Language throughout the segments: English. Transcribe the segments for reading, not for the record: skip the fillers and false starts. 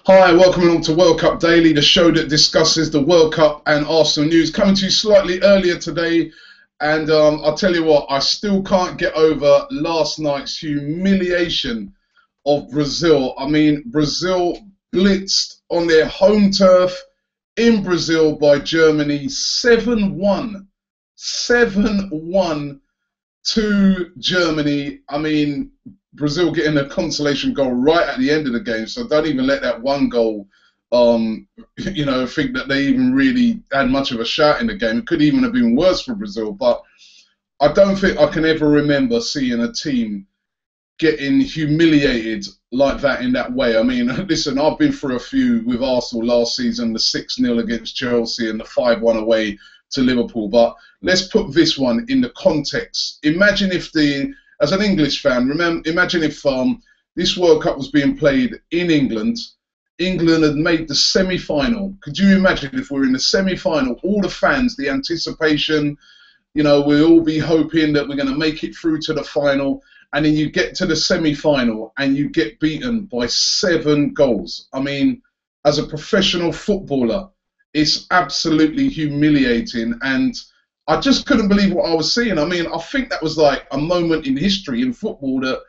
Hi, welcome along to World Cup Daily, the show that discusses the World Cup and Arsenal news. Coming to you slightly earlier today, and I'll tell you what, I still can't get over last night's humiliation of Brazil. I mean, Brazil blitzed on their home turf in Brazil by Germany 7-1. 7-1 to Germany. I mean, Brazil getting a consolation goal right at the end of the game, so don't even let that one goal, think that they even really had much of a shout in the game. It could even have been worse for Brazil, but I don't think I can ever remember seeing a team getting humiliated like that in that way. I mean, listen, I've been through a few with Arsenal last season, the 6-0 against Chelsea and the 5-1 away to Liverpool, but let's put this one in the context. Imagine if as an English fan, imagine if this World Cup was being played in England. England had made the semi-final. Could you imagine if we were in the semi-final, all the fans, the anticipation, we'll all be hoping that we're going to make it through to the final, and then you get to the semi-final and you get beaten by 7 goals. I mean, as a professional footballer, it's absolutely humiliating, and I just couldn't believe what I was seeing. I mean, I think that was like a moment in history in football that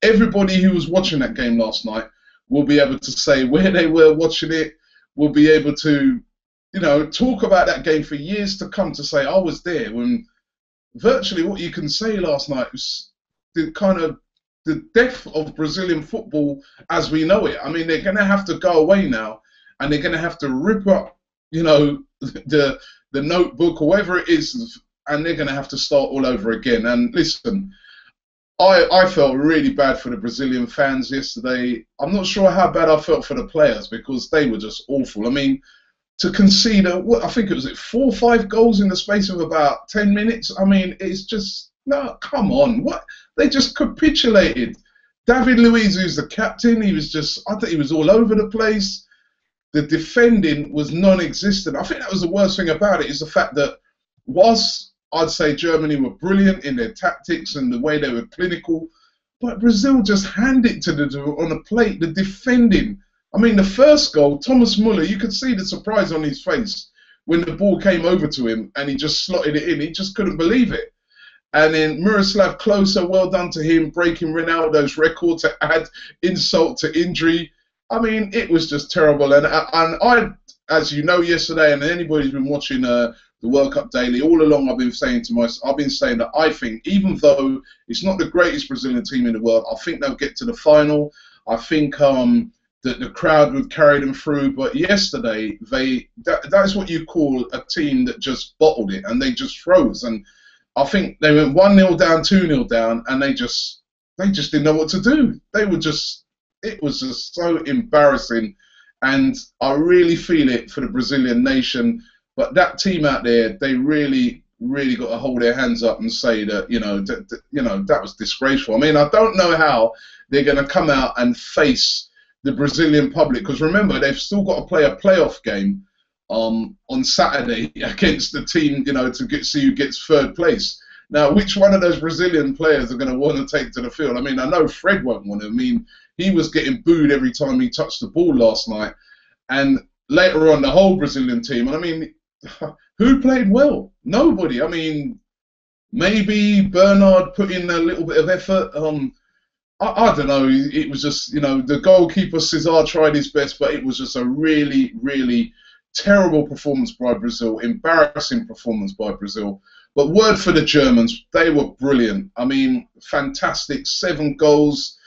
everybody who was watching that game last night will be able to say where they were watching it, will be able to, talk about that game for years to come, to say, I was there. When virtually what you can say last night was the death of Brazilian football as we know it. I mean, they're going to have to go away now, and they're going to have to rip up, the notebook or whatever it is, and they're going to have to start all over again. And listen, I felt really bad for the Brazilian fans yesterday. I'm not sure how bad I felt for the players, because they were just awful. I mean, to concede, I think it was 4 or 5 goals in the space of about 10 minutes. I mean, it's just, no, come on. What? They just capitulated. David Luiz, who's the captain, I think he was all over the place. The defending was non-existent. I think that was the worst thing about it, is the fact that whilst I'd say Germany were brilliant in their tactics and the way they were clinical, but Brazil just handed to them on a plate. The defending. I mean, the first goal, Thomas Muller, you could see the surprise on his face when the ball came over to him and he just slotted it in. He just couldn't believe it. And then Miroslav Klose, well done to him, breaking Ronaldo's record to add insult to injury. I mean, it was just terrible. And I, as you know, yesterday, and anybody who's been watching the World Cup Daily, all along I've been saying that I think, even though it's not the greatest Brazilian team in the world, I think they'll get to the final. I think that the crowd would carry them through. But yesterday, that's what you call a team that just bottled it, and they just froze. And I think they went 1-0 down, 2-0 down, and they just didn't know what to do. It was just so embarrassing, and I really feel it for the Brazilian nation. But that team out there, they really, really got to hold their hands up and say that, that was disgraceful. I mean, I don't know how they're going to come out and face the Brazilian public, because remember, they've still got to play a playoff game on Saturday against the team, to see who gets 3rd place. Now, which one of those Brazilian players are going to want to take to the field? I mean, I know Fred won't want to. I mean, he was getting booed every time he touched the ball last night. And later on, the whole Brazilian team, and I mean, who played well? Nobody. I mean, maybe Bernard put in a little bit of effort. I don't know. It was just, the goalkeeper, Cesar, tried his best, but it was just a really, really terrible performance by Brazil, embarrassing performance by Brazil. But word for the Germans, they were brilliant. I mean, fantastic, 7 goals.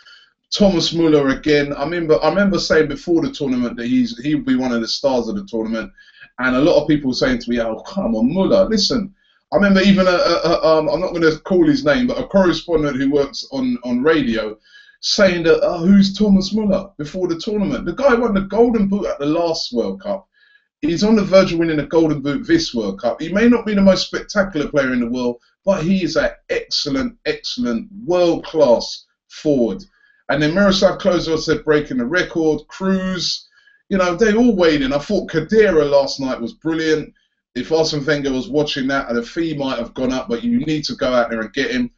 Thomas Muller again. I remember saying before the tournament that he would be one of the stars of the tournament, and a lot of people were saying to me, "Oh, come on, Muller." Listen, I remember even I'm not going to call his name, but a correspondent who works on radio saying that, "Who's Thomas Muller?" before the tournament. The guy won the Golden Boot at the last World Cup. He's on the verge of winning a Golden Boot this World Cup. He may not be the most spectacular player in the world, but he is an excellent, excellent, world-class forward. And then Miroslav Klose said breaking the record. Cruz, they all weighed in. I thought Kadira last night was brilliant. If Arsene Wenger was watching that, the fee might have gone up, but you need to go out there and get him.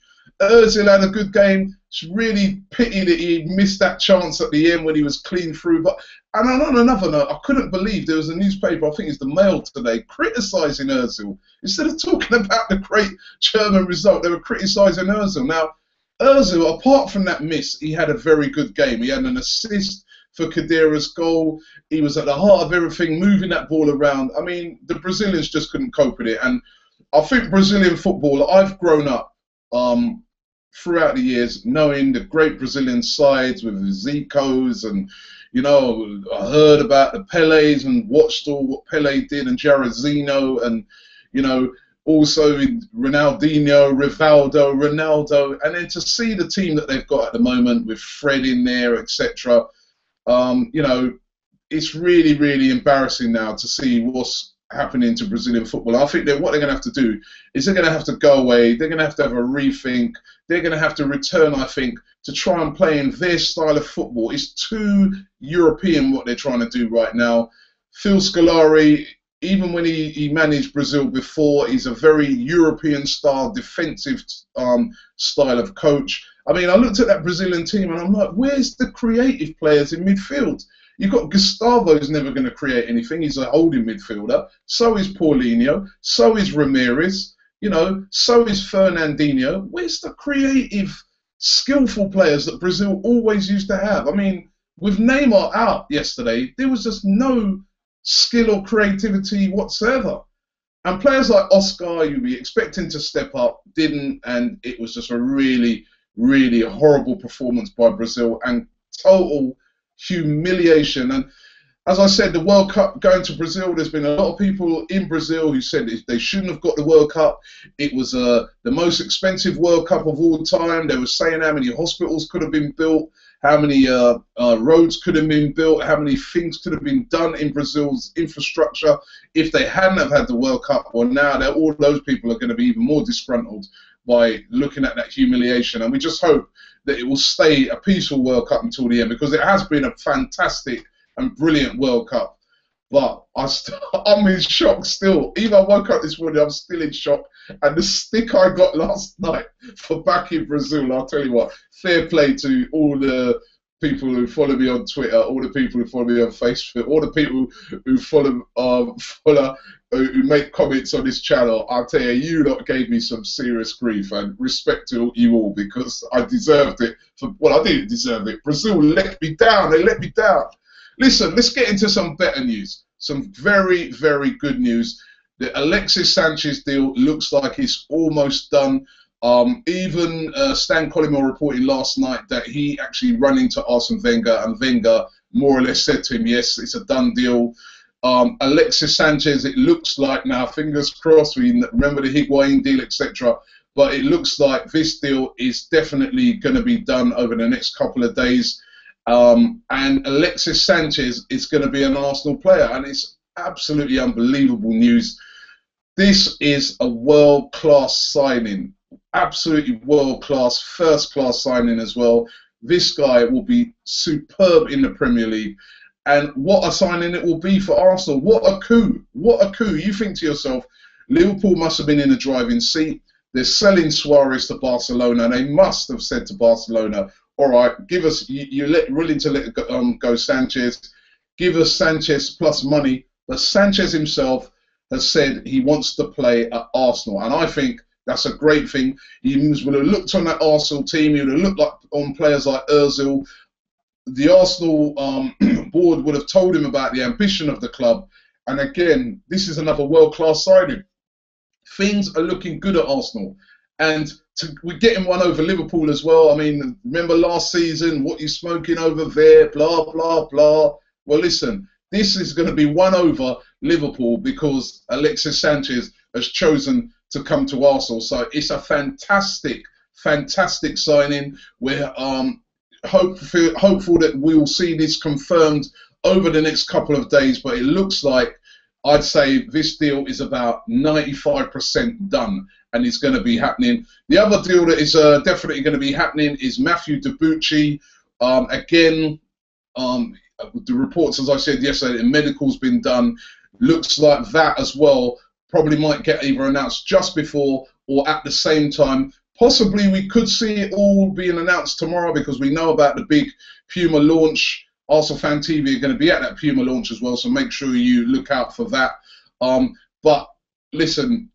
Ozil had a good game. It's really pity that he missed that chance at the end when he was clean through. But and on another note, I couldn't believe there was a newspaper, I think it's the Mail today, criticising Ozil. Instead of talking about the great German result, they were criticising Ozil. Now, Ozil, apart from that miss, he had a very good game. He had an assist for Khedira's goal. He was at the heart of everything, moving that ball around. I mean, the Brazilians just couldn't cope with it. And I think Brazilian football, I've grown up throughout the years knowing the great Brazilian sides with Zico's, and, you know, I heard about the Pelés and watched all what Pelé did, and Jairzinho, and, you know, also Ronaldinho, Rivaldo, Ronaldo, and then to see the team that they've got at the moment with Fred in there, etc. You know, it's really, really embarrassing now to see what's happening to Brazilian football. I think that what they're going to have to do is they're going to have to go away. They're going to have a rethink. They're going to have to return, I think, to try and play in their style of football. It's too European what they're trying to do right now. Phil Scolari, even when he managed Brazil before, he's a very European-style, defensive style of coach. I mean, I looked at that Brazilian team and I'm like, where's the creative players in midfield? You've got Gustavo's never going to create anything. He's a holding midfielder. So is Paulinho. So is Ramirez. You know, so is Fernandinho. Where's the creative, skillful players that Brazil always used to have? I mean, with Neymar out yesterday, there was just no skill or creativity whatsoever. And players like Oscar, you'd be expecting to step up, didn't, and it was just a really, really horrible performance by Brazil and total humiliation. And as I said, the World Cup going to Brazil, there's been a lot of people in Brazil who said they shouldn't have got the World Cup. It was the most expensive World Cup of all time. They were saying how many hospitals could have been built, how many roads could have been built, how many things could have been done in Brazil's infrastructure if they hadn't have had the World Cup. Well, now all those people are going to be even more disgruntled by looking at that humiliation. And we just hope that it will stay a peaceful World Cup until the end, because it has been a fantastic and brilliant World Cup. But I'm in shock still. Even I woke up this morning, I'm still in shock. And the stick I got last night for backing Brazil, I'll tell you what, fair play to all the people who follow me on Twitter, all the people who follow me on Facebook, all the people who who make comments on this channel. I'll tell you, you lot gave me some serious grief, and respect to you all, because I deserved it. Well, I didn't deserve it. Brazil let me down. They let me down. Listen, let's get into some better news. Some very, very good news. The Alexis Sanchez deal looks like it's almost done. Even Stan Collymore reported last night that he actually ran into Arsene Wenger, and Wenger more or less said to him, yes, it's a done deal. Alexis Sanchez, it looks like now, fingers crossed, we remember the Higuain deal, etc. But it looks like this deal is definitely going to be done over the next couple of days. And Alexis Sanchez is going to be an Arsenal player, and it's absolutely unbelievable news. This is a world-class signing, absolutely world-class, first-class signing as well. This guy will be superb in the Premier League. And what a signing it will be for Arsenal. What a coup. What a coup. You think to yourself, Liverpool must have been in the driving seat. They're selling Suarez to Barcelona, and they must have said to Barcelona, all right, give us, you're willing to let go Sanchez, give us Sanchez plus money. But Sanchez himself has said he wants to play at Arsenal, and I think that's a great thing. He would have looked on that Arsenal team, he would have looked like on players like Ozil. The Arsenal board would have told him about the ambition of the club, and again, this is another world-class signing. Things are looking good at Arsenal, and we're getting one over Liverpool as well. I mean, remember last season, what you're smoking over there, blah, blah, blah. Well, listen, this is going to be one over Liverpool because Alexis Sanchez has chosen to come to Arsenal. So it's a fantastic, fantastic signing. We're hopeful that we'll see this confirmed over the next couple of days, but it looks like, I'd say this deal is about 95% done, and it's going to be happening. The other deal that is definitely going to be happening is Matthew Debuchy. Again, the reports, as I said yesterday, the medical's been done. Looks like that as well probably might get either announced just before or at the same time, Possibly we could see it all being announced tomorrow because we know about the big Puma launch. Arsenal Fan TV are going to be at that Puma launch as well, so make sure you look out for that. But listen,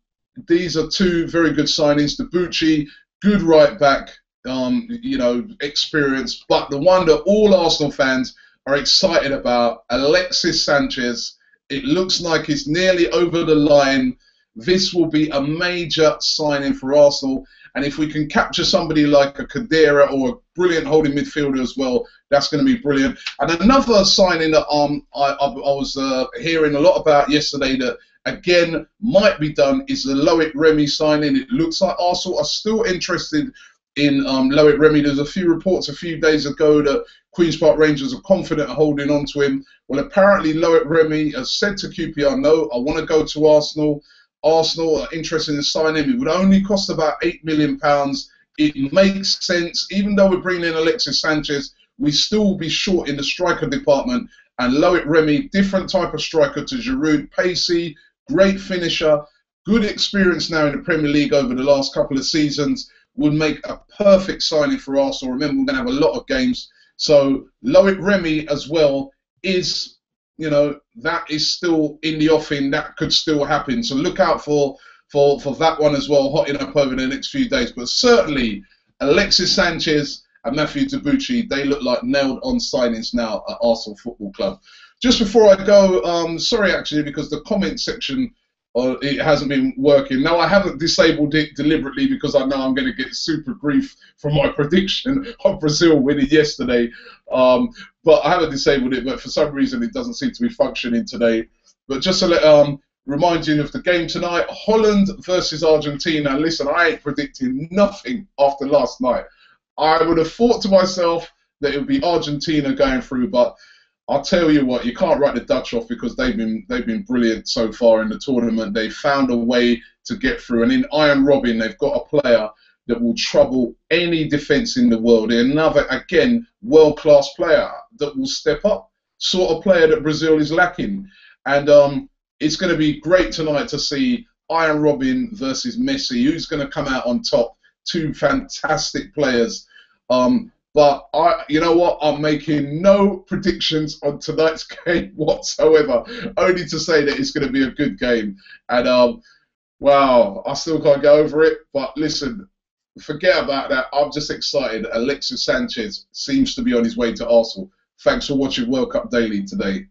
these are two very good signings. Debuchy, good right back, you know, experience. But the one that all Arsenal fans are excited about, Alexis Sanchez. It looks like it's nearly over the line. This will be a major signing for Arsenal. And if we can capture somebody like a Kadira or a brilliant holding midfielder as well, that's going to be brilliant. And another signing that I was hearing a lot about yesterday that, again, might be done is the Loic Remy signing. It looks like Arsenal are still interested in Loic Remy. There's a few reports a few days ago that Queen's Park Rangers are confident of holding on to him. Well, apparently Loic Remy has said to QPR, no, I want to go to Arsenal. Arsenal are interested in signing him. It would only cost about £8 million. It makes sense. Even though we're bringing in Alexis Sanchez, we still will be short in the striker department. And Loic Remy, different type of striker to Giroud, pacey, great finisher, good experience now in the Premier League over the last couple of seasons, would make a perfect signing for Arsenal. Remember, we're going to have a lot of games. So Loic Remy as well is, you know, that is still in the offing. That could still happen. So look out for that one as well, hotting up over the next few days. But certainly Alexis Sanchez and Matthew Debuchy, they look like nailed-on signings now at Arsenal Football Club. Just before I go, sorry actually, because the comment section, it hasn't been working. No, I haven't disabled it deliberately because I know I'm going to get super grief from my prediction of Brazil winning yesterday. But I haven't disabled it, but for some reason it doesn't seem to be functioning today. But just to let, remind you of the game tonight, Holland versus Argentina. Listen, I ain't predicting nothing after last night. I would have thought to myself that it would be Argentina going through, but I'll tell you what, you can't write the Dutch off because they've been brilliant so far in the tournament. They found a way to get through, and in Iron Robin, they've got a player that will trouble any defence in the world. Another, again, world-class player that will step up, sort of player that Brazil is lacking. And it's going to be great tonight to see Iron Robin versus Messi. Who's going to come out on top? Two fantastic players. But you know what? I'm making no predictions on tonight's game whatsoever. Only to say that it's going to be a good game. And wow, I still can't get over it. But listen, forget about that. I'm just excited. Alexis Sanchez seems to be on his way to Arsenal. Thanks for watching World Cup Daily today.